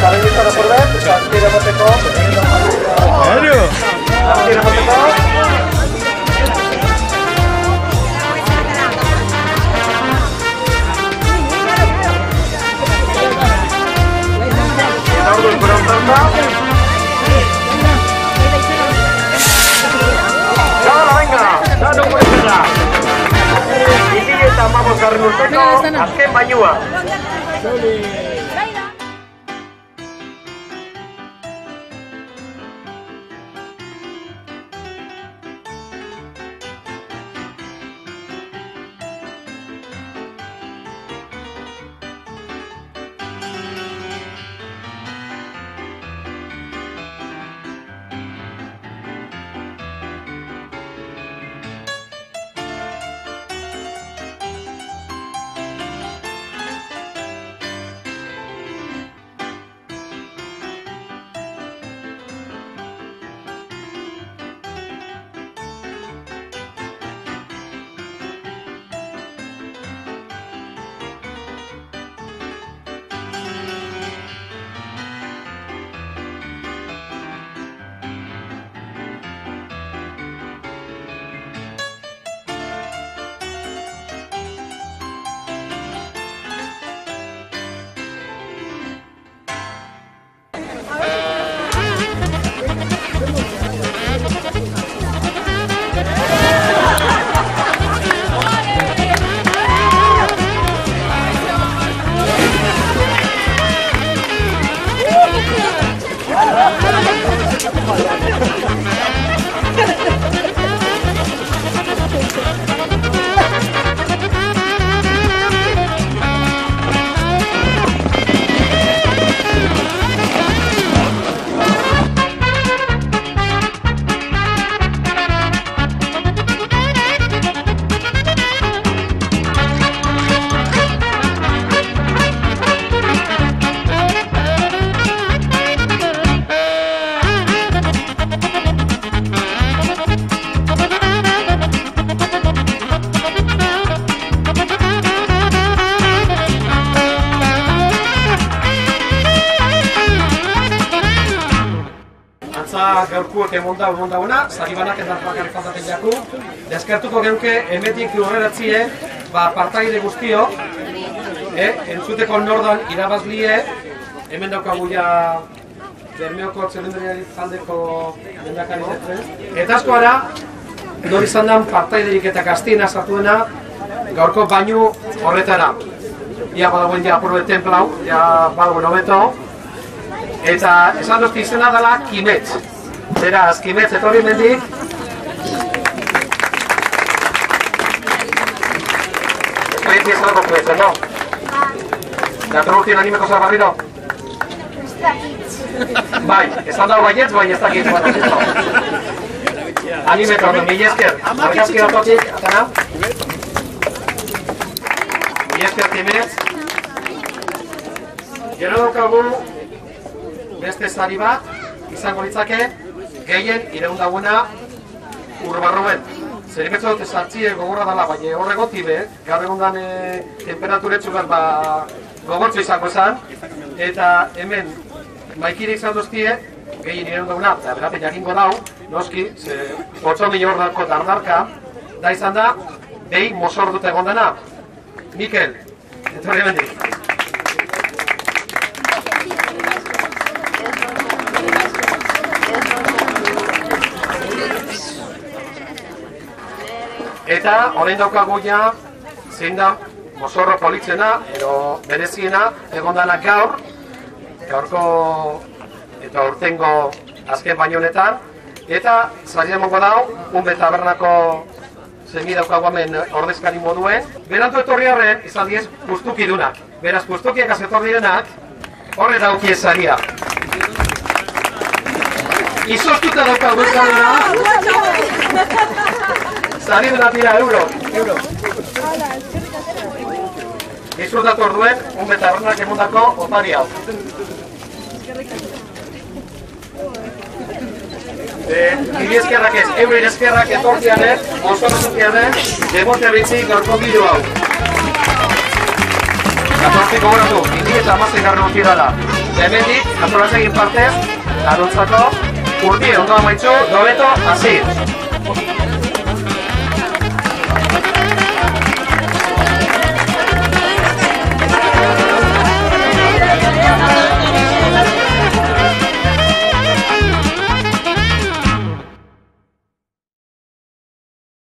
Karabizara porbet, azkira bateko. Serio? Azkira bateko. Ordu inkorantzanda. Gala, venga, danu guezera. 2015 urteko azken bainua. Gaurkuek emon dauna, sari banaketan bakarrik faltatzen jaku. Deskertuko genuke emetik lurreratzie, partaide guztio, entzuteko nordan irabazlie, hemen daukagu ja Bermeoko txelendariari taldeko lehendakari zetzen. Eta asko ara, nor izan den partaiderik eta gaztiena sartu dena gaurko bainu horretara. Ia badagoen ja apurbe templau, ja badagoen hobeto. Eta esan dozti izena dela Kimetz. Beraz, Kimetz, etorri mendik. Esperientzia zelako kuetzen, no? Dator urtien animeko zer barriro? Ez dakit. Bai, esan dago baietz, bai ez dakit. Animetan du, mila esker. Argazki datotik, atana? Mila esker Kimetz. Gero daukagu beste sari bat, izango litzake, gehien ireundaguna urbarruen. Zerimetzo dute sartzie gogorra dela, baina horregoti be, gaur egundan temperaturetsu bat gogortzu izango esan, eta hemen maikire izan duztie, gehien ireundaguna, eta berate jakingo dau, noski, 8.000 ordako dardarka, da izan da, behi mozor dute egon dena. Mikel, etorri bendik. Eta orain daukagu ja zein da mozorro politzena edo bereziena egondana gaurko eta urtengo azken baino honetan, eta sari emango dau Unbe tabernako zemi daukagu hemen ordezkari moduen. Berantu etorri horren izan diez gustukidunak. Beraz gustukiak etorri denak horre daukie saria. Izoztuta daukagu ezaguna. Sari dena tira euro. Disfrutatu orduen, Unbe tabernak emondako opari hau. Nire eskerrak ez, euren eskerrak etortzianen, mozorretuzianen, demotea bitzik gaurko bideo hau. 14 gogoratu, 2010 urtira da. hemendik antolatzaileen partez, darontzako urti ondo amaitzu, dobeto, hasi!